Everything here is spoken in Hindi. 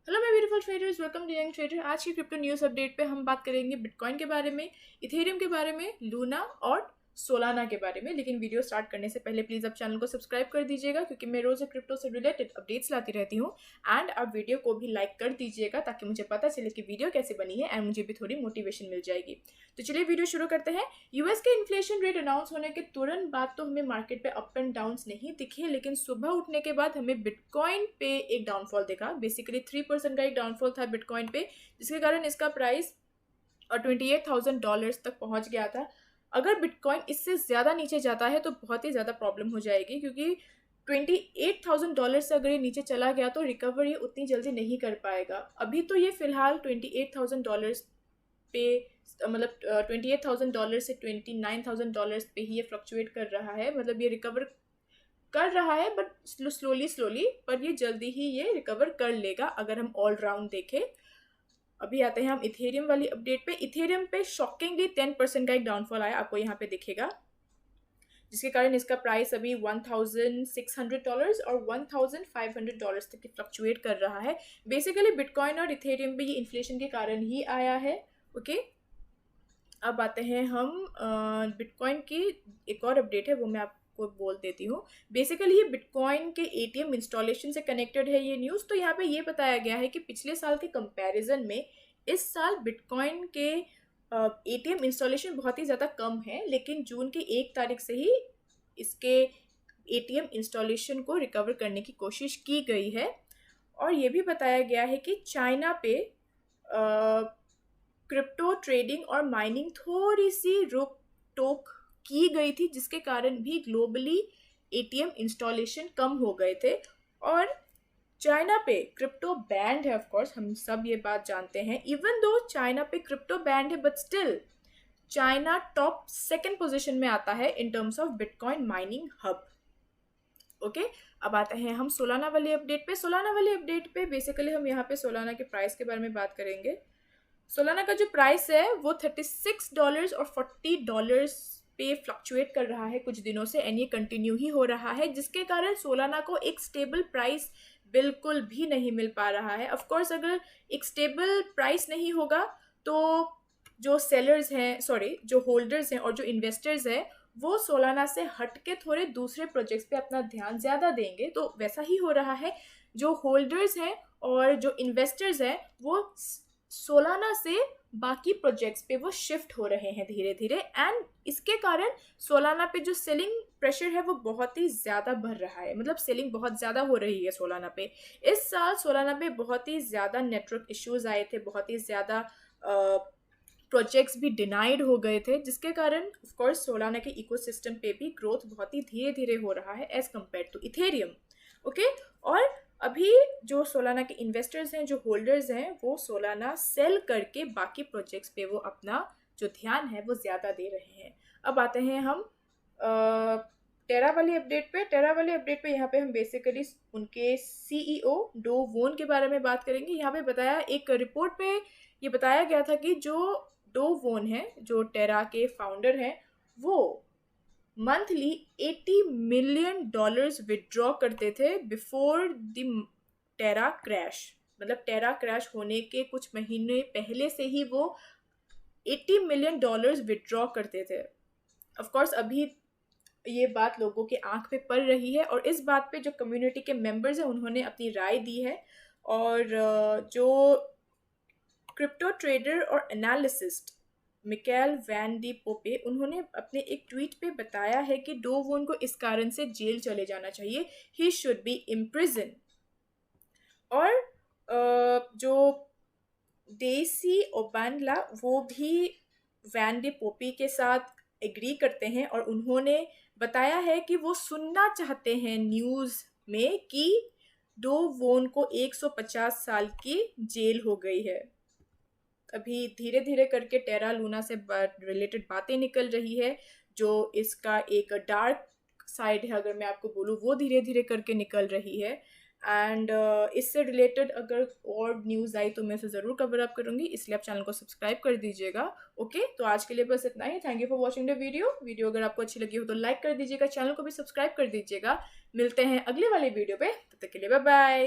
Hello my beautiful traders, welcome to young trader. आज की क्रिप्टो न्यूज़ अपडेट पे हम बात करेंगे बिटकॉइन के बारे में, इथेरियम के बारे में, लूना और सोलाना के बारे में। लेकिन वीडियो स्टार्ट करने से पहले प्लीज़ आप चैनल को सब्सक्राइब कर दीजिएगा, क्योंकि मैं रोज़ क्रिप्टो से रिलेटेड अपडेट्स लाती रहती हूँ। एंड आप वीडियो को भी लाइक कर दीजिएगा ताकि मुझे पता चले कि वीडियो कैसे बनी है एंड मुझे भी थोड़ी मोटिवेशन मिल जाएगी। तो चलिए वीडियो शुरू करते हैं। यूएस के इन्फ्लेशन रेट अनाउंस होने के तुरंत बाद तो हमें मार्केट पे अप एंड डाउन नहीं दिखे, लेकिन सुबह उठने के बाद हमें बिटकॉइन पे एक डाउनफॉल दिखा। बेसिकली 3% का एक डाउनफॉल था बिटकॉइन पे, जिसके कारण इसका प्राइस और $28,000 तक पहुंच गया था। अगर बिटकॉइन इससे ज़्यादा नीचे जाता है तो बहुत ही ज़्यादा प्रॉब्लम हो जाएगी, क्योंकि $28,000 से अगर ये नीचे चला गया तो रिकवर ये उतनी जल्दी नहीं कर पाएगा। अभी तो ये फिलहाल $28,000 पे, मतलब $28,000 से $29,000 पे ही ये फ्लक्चुएट कर रहा है। मतलब ये रिकवर कर रहा है बट स्लोली स्लोली, पर ये जल्दी ही ये रिकवर कर लेगा अगर हम ऑल राउंड देखें। अभी आते हैं हम इथेरियम वाली अपडेट पे। इथेरियम पे शॉकिंगली 10% का एक डाउनफॉल आया, आपको यहाँ पे दिखेगा, जिसके कारण इसका प्राइस अभी $1,600 और $1,500 तक फ्लक्चुएट कर रहा है। बेसिकली बिटकॉइन और इथेरियम पे ये इन्फ्लेशन के कारण ही आया है। ओके, अब आते हैं हम बिटकॉइन की एक और अपडेट है, वो मैं आपको बोल देती हूँ। बेसिकली ये बिटकॉइन के एटीएम इंस्टॉलेशन से कनेक्टेड है ये न्यूज़। तो यहाँ पे ये बताया गया है कि पिछले साल के कंपैरिजन में इस साल बिटकॉइन के एटीएम इंस्टॉलेशन बहुत ही ज़्यादा कम है, लेकिन जून की 1 तारीख से ही इसके एटीएम इंस्टॉलेशन को रिकवर करने की कोशिश की गई है। और ये भी बताया गया है कि चाइना पे क्रिप्टो ट्रेडिंग और माइनिंग थोड़ी सी रोक टोक की गई थी, जिसके कारण भी ग्लोबली एटीएम इंस्टॉलेशन कम हो गए थे। और चाइना पे क्रिप्टो बैंड है, ऑफ कोर्स हम सब ये बात जानते हैं। इवन दो चाइना पे क्रिप्टो बैंड है, but still China top 2nd position में आता है in terms of bitcoin mining hub. Okay, अब आते हैं हम सोलाना वाली अपडेट पे। सोलाना वाली अपडेट पे बेसिकली हम यहाँ पे सोलाना के प्राइस के बारे में बात करेंगे। सोलाना का जो प्राइस है वो $36 और $40 पे फ्लक्चुएट कर रहा है कुछ दिनों से, एंड ये कंटिन्यू ही हो रहा है, जिसके कारण सोलाना को एक स्टेबल प्राइस बिल्कुल भी नहीं मिल पा रहा है। ऑफ कोर्स अगर एक स्टेबल प्राइस नहीं होगा तो जो सेलर्स हैं, सॉरी जो होल्डर्स हैं और जो इन्वेस्टर्स हैं, वो सोलाना से हट के थोड़े दूसरे प्रोजेक्ट्स पे अपना ध्यान ज़्यादा देंगे। तो वैसा ही हो रहा है। जो होल्डर्स हैं और जो इन्वेस्टर्स हैं वो सोलाना से बाकी प्रोजेक्ट्स पे वो शिफ्ट हो रहे हैं धीरे धीरे, एंड इसके कारण सोलाना पे जो सेलिंग प्रेशर है वो बहुत ही ज़्यादा बढ़ रहा है। मतलब सेलिंग बहुत ज़्यादा हो रही है सोलाना पे। इस साल सोलाना पे बहुत ही ज़्यादा नेटवर्क इश्यूज आए थे, बहुत ही ज़्यादा प्रोजेक्ट्स भी डिनाइड हो गए थे, जिसके कारण ऑफ कोर्स सोलाना के इकोसिस्टम पे भी ग्रोथ बहुत ही धीरे धीरे हो रहा है as compare to Ethereum. Okay, और अभी जो सोलाना के इन्वेस्टर्स हैं, जो होल्डर्स हैं, वो सोलाना सेल करके बाकी प्रोजेक्ट्स पे वो अपना जो ध्यान है वो ज़्यादा दे रहे हैं। अब आते हैं हम टेरा वाली अपडेट पे। टेरा वाली अपडेट पे यहाँ पे हम बेसिकली उनके सीईओ डो वोन के बारे में बात करेंगे। यहाँ पे बताया, एक रिपोर्ट पे ये बताया गया था कि जो डो वोन है, जो टेरा के फाउंडर हैं, वो मंथली $80 मिलियन विड्रॉ करते थे बिफोर द टेरा क्रैश। मतलब टेरा क्रैश होने के कुछ महीने पहले से ही वो $80 मिलियन विड्रॉ करते थे। ऑफ कोर्स अभी ये बात लोगों के आंख पे पड़ रही है, और इस बात पे जो कम्युनिटी के मेंबर्स हैं उन्होंने अपनी राय दी है। और जो क्रिप्टो ट्रेडर और analyst Michael van de Poppe, उन्होंने अपने एक ट्वीट पे बताया है कि डो वोन को इस कारण से जेल चले जाना चाहिए, ही शुड बी इम्प्रिजन। और जो डेसी ओबानला, वो भी वैन डी पोपी के साथ एग्री करते हैं, और उन्होंने बताया है कि वो सुनना चाहते हैं न्यूज़ में कि डो वोन को 150 साल की जेल हो गई है। अभी धीरे धीरे करके टेरा लूना से रिलेटेड बातें निकल रही है, जो इसका एक डार्क साइड है अगर मैं आपको बोलूँ, वो धीरे धीरे करके निकल रही है। एंड इससे रिलेटेड अगर और न्यूज़ आई तो मैं उसे ज़रूर कवर अप करूँगी, इसलिए आप चैनल को सब्सक्राइब कर दीजिएगा। ओके, तो आज के लिए बस इतना ही। Thank you for watching the video अगर आपको अच्छी लगी हो तो लाइक कर दीजिएगा, चैनल को भी सब्सक्राइब कर दीजिएगा। मिलते हैं अगले वाले वीडियो पे, तब तक के लिए बाय बाय।